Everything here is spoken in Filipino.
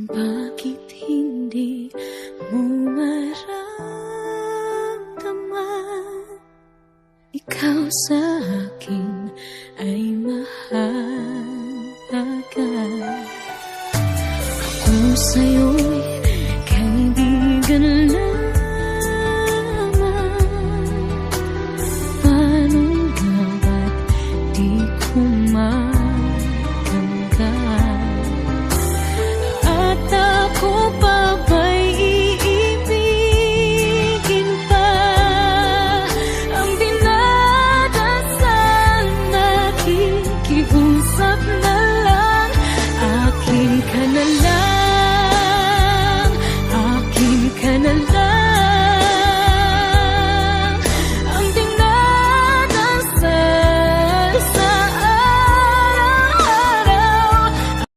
Bakit hindi mo maramdaman? Ikaw sa akin ay mahalaga. Ako sa'yo'y